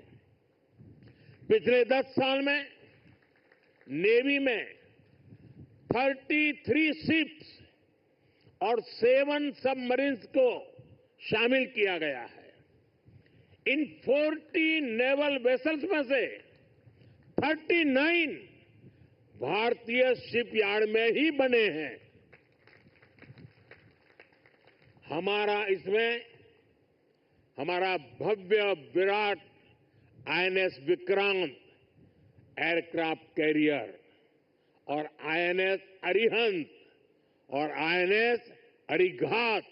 H: पिछले 10 साल में नेवी में 33 शिप्स और 7 सबमरीन्स को शामिल किया गया है। इन 40 नेवल वेसल्स में से 39 भारतीय शिपयार्ड में ही बने हैं। हमारा भव्य विराट आईएनएस विक्रांत एयरक्राफ्ट कैरियर और आईएनएस अरिहंत और आईएनएस अरिघात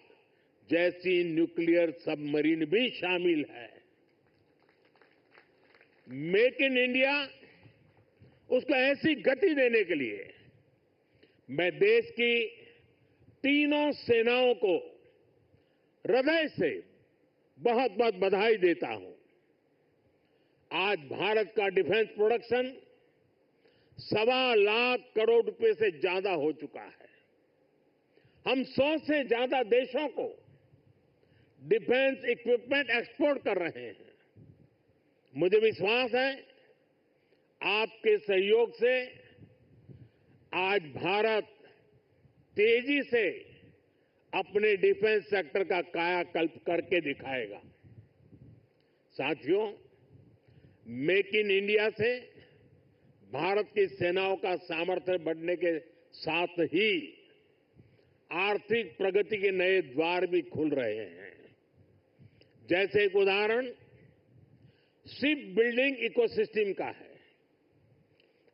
H: जैसी न्यूक्लियर सबमरीन भी शामिल है। मेक इन इंडिया उसको ऐसी गति देने के लिए मैं देश की तीनों सेनाओं को हृदय से बहुत बहुत बधाई देता हूं। आज भारत का डिफेंस प्रोडक्शन 1.25 लाख करोड़ रुपए से ज्यादा हो चुका है। हम 100 से ज्यादा देशों को डिफेंस इक्विपमेंट एक्सपोर्ट कर रहे हैं। मुझे विश्वास है आपके सहयोग से आज भारत तेजी से अपने डिफेंस सेक्टर का कायाकल्प करके दिखाएगा। साथियों, मेक इन इंडिया से भारत की सेनाओं का सामर्थ्य बढ़ने के साथ ही आर्थिक प्रगति के नए द्वार भी खुल रहे हैं। जैसे एक उदाहरण शिप बिल्डिंग इकोसिस्टम का है।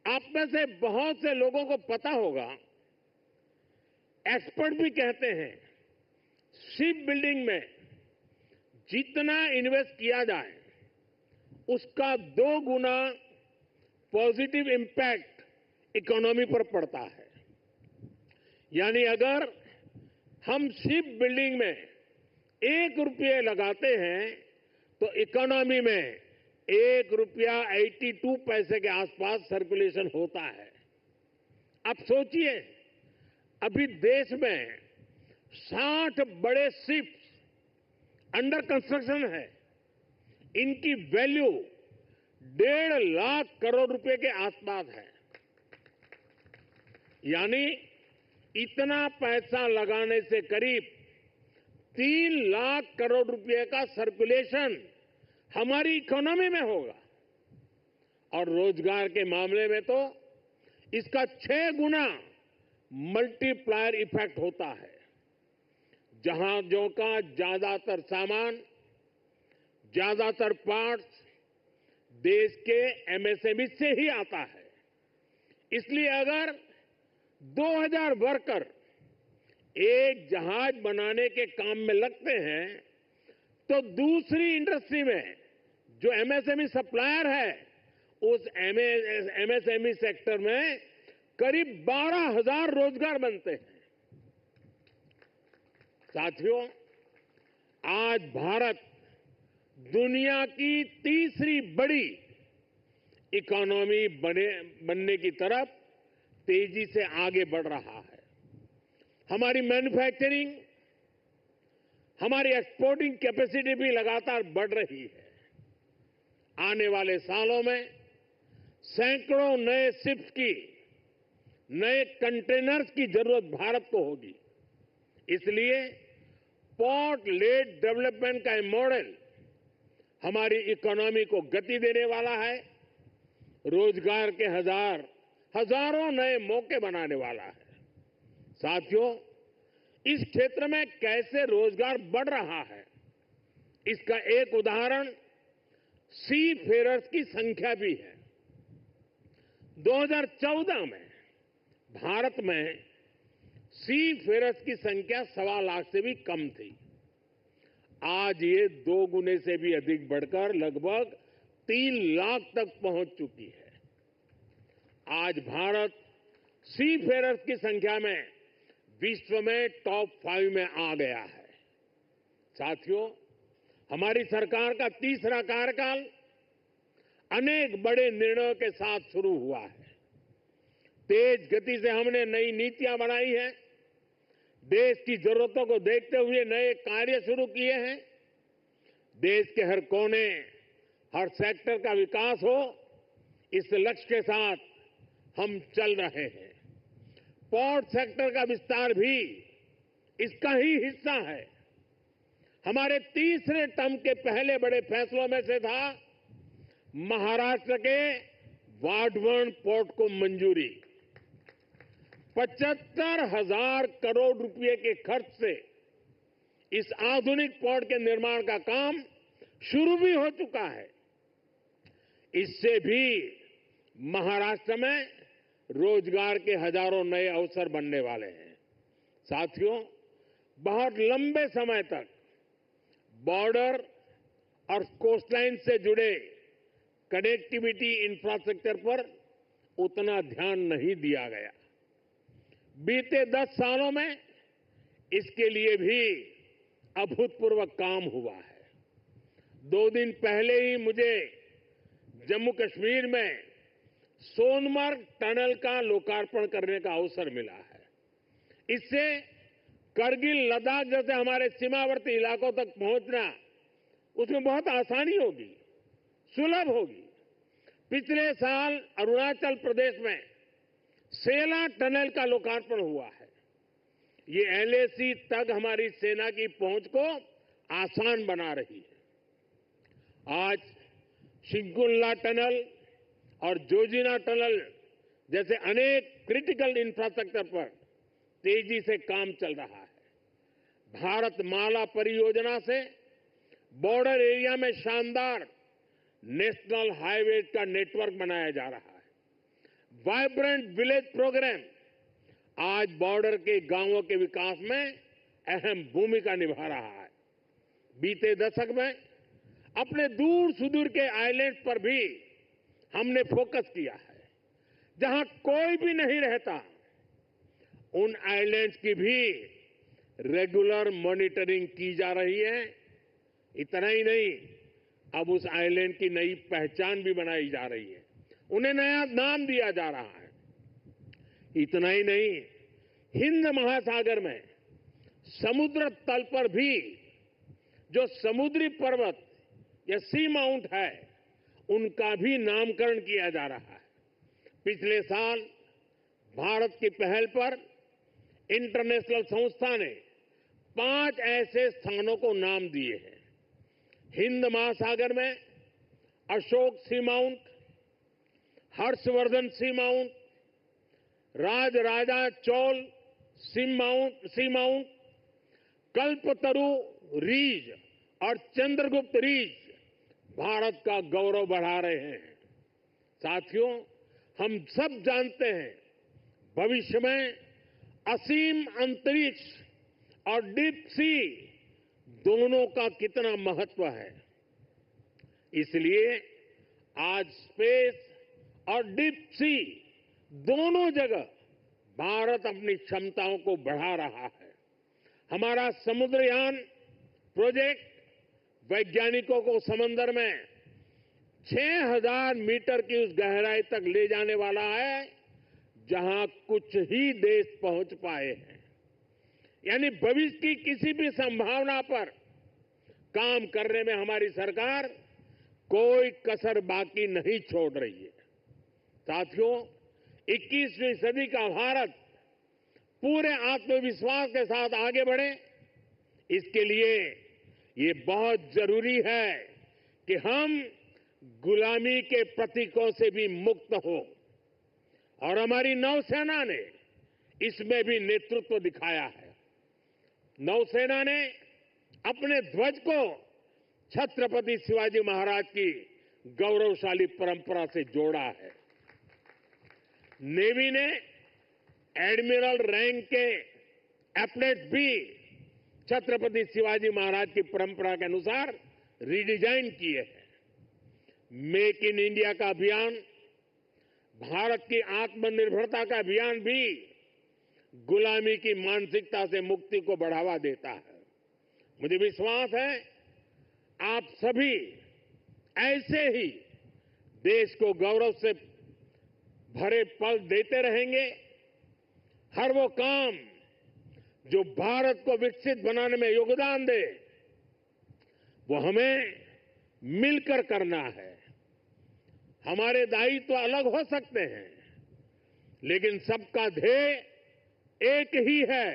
H: आप में से बहुत से लोगों को पता होगा, एक्सपर्ट भी कहते हैं शिप बिल्डिंग में जितना इन्वेस्ट किया जाए उसका 2 गुना पॉजिटिव इंपैक्ट इकोनॉमी पर पड़ता है। यानी अगर हम शिप बिल्डिंग में 1 रुपये लगाते हैं तो इकोनॉमी में 1 रुपया 82 पैसे के आसपास सर्कुलेशन होता है। अब सोचिए, अभी देश में 60 बड़े शिप्स अंडर कंस्ट्रक्शन है। इनकी वैल्यू 1.5 लाख करोड़ रुपए के आसपास है। यानी इतना पैसा लगाने से करीब 3 लाख करोड़ रुपए का सर्कुलेशन हमारी इकोनॉमी में होगा। और रोजगार के मामले में तो इसका 6 गुना मल्टीप्लायर इफेक्ट होता है। जहाजों का ज्यादातर सामान, ज्यादातर पार्ट्स देश के एमएसएमई से ही आता है। इसलिए अगर 2000 वर्कर एक जहाज बनाने के काम में लगते हैं तो दूसरी इंडस्ट्री में जो एमएसएमई सप्लायर है उस एमएसएमई सेक्टर में करीब 12,000 रोजगार बनते हैं। साथियों, आज भारत दुनिया की तीसरी बड़ी इकोनॉमी बनने की तरफ तेजी से आगे बढ़ रहा है। हमारी मैन्युफैक्चरिंग, हमारी एक्सपोर्टिंग कैपेसिटी भी लगातार बढ़ रही है। आने वाले सालों में सैकड़ों नए शिप्स की, नए कंटेनर्स की जरूरत भारत को होगी। इसलिए पोर्ट लेड डेवलपमेंट का मॉडल हमारी इकोनॉमी को गति देने वाला है, रोजगार के हजारों नए मौके बनाने वाला है। साथियों, इस क्षेत्र में कैसे रोजगार बढ़ रहा है, इसका एक उदाहरण सी फेरर्स की संख्या भी है। 2014 में भारत में सी फेरर्स की संख्या 1.25 लाख से भी कम थी। आज ये 2 गुने से भी अधिक बढ़कर लगभग 3 लाख तक पहुंच चुकी है। आज भारत सी फेयरर्स की संख्या में विश्व में टॉप 5 में आ गया है। साथियों, हमारी सरकार का तीसरा कार्यकाल अनेक बड़े निर्णयों के साथ शुरू हुआ है। तेज गति से हमने नई नीतियां बनाई हैं, देश की जरूरतों को देखते हुए नए कार्य शुरू किए हैं। देश के हर कोने, हर सेक्टर का विकास हो, इस लक्ष्य के साथ हम चल रहे हैं। पोर्ट सेक्टर का विस्तार भी इसका ही हिस्सा है। हमारे तीसरे टर्म के पहले बड़े फैसलों में से था महाराष्ट्र के वाढवण पोर्ट को मंजूरी। 75,000 करोड़ रुपए के खर्च से इस आधुनिक पोर्ट के निर्माण का काम शुरू भी हो चुका है। इससे भी महाराष्ट्र में रोजगार के हजारों नए अवसर बनने वाले हैं। साथियों, बहुत लंबे समय तक बॉर्डर और कोस्टलाइन से जुड़े कनेक्टिविटी इंफ्रास्ट्रक्चर पर उतना ध्यान नहीं दिया गया। बीते 10 सालों में इसके लिए भी अभूतपूर्व काम हुआ है। 2 दिन पहले ही मुझे जम्मू कश्मीर में सोनमर्ग टनल का लोकार्पण करने का अवसर मिला है। इससे करगिल, लद्दाख जैसे हमारे सीमावर्ती इलाकों तक पहुंचना, उसमें बहुत आसानी होगी, सुलभ होगी। पिछले साल अरुणाचल प्रदेश में सेला टनल का लोकार्पण हुआ है। ये एलएसी तक हमारी सेना की पहुंच को आसान बना रही है। आज शिंकुल्ला टनल और जोजिना टनल जैसे अनेक क्रिटिकल इंफ्रास्ट्रक्चर पर तेजी से काम चल रहा है। भारत माला परियोजना से बॉर्डर एरिया में शानदार नेशनल हाईवे का नेटवर्क बनाया जा रहा है। वाइब्रेंट विलेज प्रोग्राम आज बॉर्डर के गांवों के विकास में अहम भूमिका निभा रहा है। बीते दशक में अपने दूर सुदूर के आइलैंड पर भी हमने फोकस किया है। जहां कोई भी नहीं रहता, उन आइलैंड्स की भी रेगुलर मॉनिटरिंग की जा रही है। इतना ही नहीं, अब उस आइलैंड की नई पहचान भी बनाई जा रही है, उन्हें नया नाम दिया जा रहा है। इतना ही नहीं, हिंद महासागर में समुद्र तल पर भी जो समुद्री पर्वत या सी माउंट है, उनका भी नामकरण किया जा रहा है। पिछले साल भारत की पहल पर इंटरनेशनल संस्था ने 5 ऐसे स्थानों को नाम दिए हैं। हिंद महासागर में अशोक सी माउंट, हर्षवर्धन सी माउंट, राजराजा चोल सी माउंट, कल्पतरु रीज और चंद्रगुप्त रीज भारत का गौरव बढ़ा रहे हैं। साथियों, हम सब जानते हैं भविष्य में असीम अंतरिक्ष और डीप सी दोनों का कितना महत्व है। इसलिए आज स्पेस और डीप सी दोनों जगह भारत अपनी क्षमताओं को बढ़ा रहा है। हमारा समुद्रयान प्रोजेक्ट वैज्ञानिकों को समंदर में 6,000 मीटर की उस गहराई तक ले जाने वाला है जहां कुछ ही देश पहुंच पाए हैं। यानी भविष्य की किसी भी संभावना पर काम करने में हमारी सरकार कोई कसर बाकी नहीं छोड़ रही है। साथियों, 21वीं सदी का भारत पूरे आत्मविश्वास के साथ आगे बढ़े, इसके लिए ये बहुत जरूरी है कि हम गुलामी के प्रतीकों से भी मुक्त हो। और हमारी नौसेना ने इसमें भी नेतृत्व दिखाया है। नौसेना ने अपने ध्वज को छत्रपति शिवाजी महाराज की गौरवशाली परंपरा से जोड़ा है। नेवी ने एडमिरल रैंक के एपलेट्स भी छत्रपति शिवाजी महाराज की परंपरा के अनुसार रिडिजाइन किए हैं। मेक इन इंडिया का अभियान भारत की आत्मनिर्भरता का अभियान भी गुलामी की मानसिकता से मुक्ति को बढ़ावा देता है। मुझे विश्वास है आप सभी ऐसे ही देश को गौरव से भरे पल देते रहेंगे। हर वो काम जो भारत को विकसित बनाने में योगदान दे, वो हमें मिलकर करना है। हमारे दायित्व अलग हो सकते हैं, लेकिन सबका ध्येय एक ही है,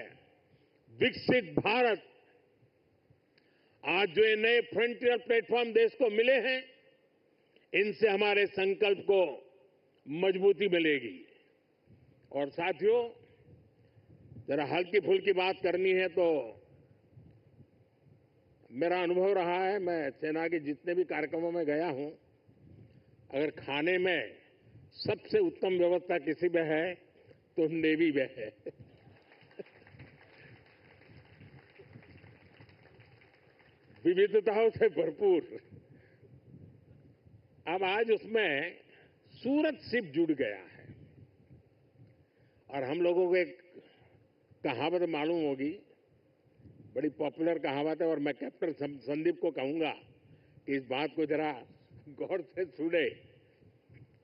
H: विकसित भारत। आज जो ये नए फ्रंटियर प्लेटफॉर्म देश को मिले हैं, इनसे हमारे संकल्प को मजबूती मिलेगी। और साथियों, जरा हल्की फुल्की बात करनी है तो मेरा अनुभव रहा है, मैं सेना के जितने भी कार्यक्रमों में गया हूं, अगर खाने में सबसे उत्तम व्यवस्था किसी में है तो नेवी में है। विविधताओं से भरपूर। अब आज उसमें सूरत शिप जुड़ गया है और हम लोगों को एक कहावत मालूम होगी, बड़ी पॉपुलर कहावत है, और मैं कैप्टन संदीप को कहूंगा कि इस बात को जरा गौर से सुने।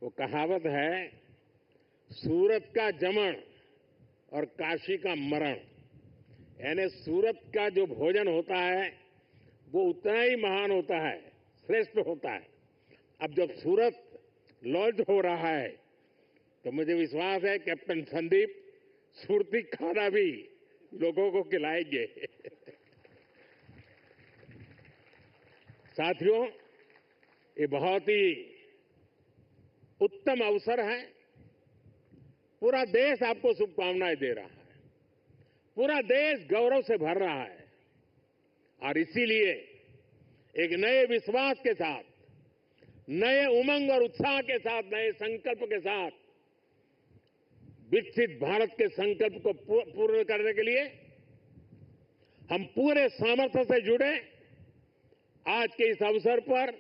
H: वो कहावत है, सूरत का जमण और काशी का मरण। यानी सूरत का जो भोजन होता है वो उतना ही महान होता है, श्रेष्ठ होता है। अब जब सूरत लॉन्च हो रहा है तो मुझे विश्वास है कैप्टन संदीप सुरती खाना भी लोगों को खिलाएंगे। साथियों, ये बहुत ही उत्तम अवसर है। पूरा देश आपको शुभकामनाएं दे रहा है, पूरा देश गौरव से भर रहा है और इसीलिए एक नए विश्वास के साथ, नए उमंग और उत्साह के साथ, नए संकल्प के साथ विकसित भारत के संकल्प को पूर्ण करने के लिए हम पूरे सामर्थ्य से जुड़े। आज के इस अवसर पर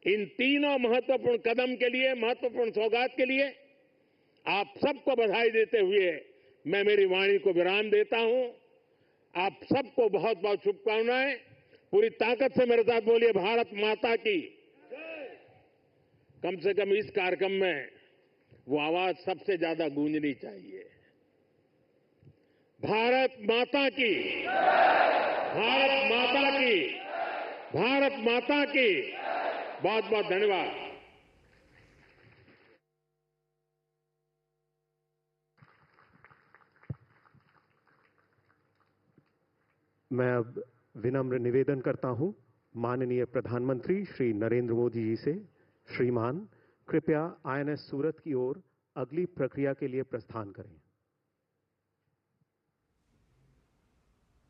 H: इन तीनों महत्वपूर्ण कदम के लिए, महत्वपूर्ण सौगात के लिए आप सबको बधाई देते हुए मैं मेरी वाणी को विराम देता हूं। आप सबको बहुत बहुत शुभकामनाएं। पूरी ताकत से मेरे साथ बोलिए, भारत माता की। कम से कम इस कार्यक्रम में वो आवाज सबसे ज्यादा गूंजनी चाहिए। भारत माता की, भारत माता की, भारत माता की। बहुत बहुत धन्यवाद।
A: मैं अब विनम्र निवेदन करता हूं माननीय प्रधानमंत्री श्री नरेंद्र मोदी जी से, श्रीमान कृपया आईएनएस सूरत की ओर अगली प्रक्रिया के लिए प्रस्थान करें।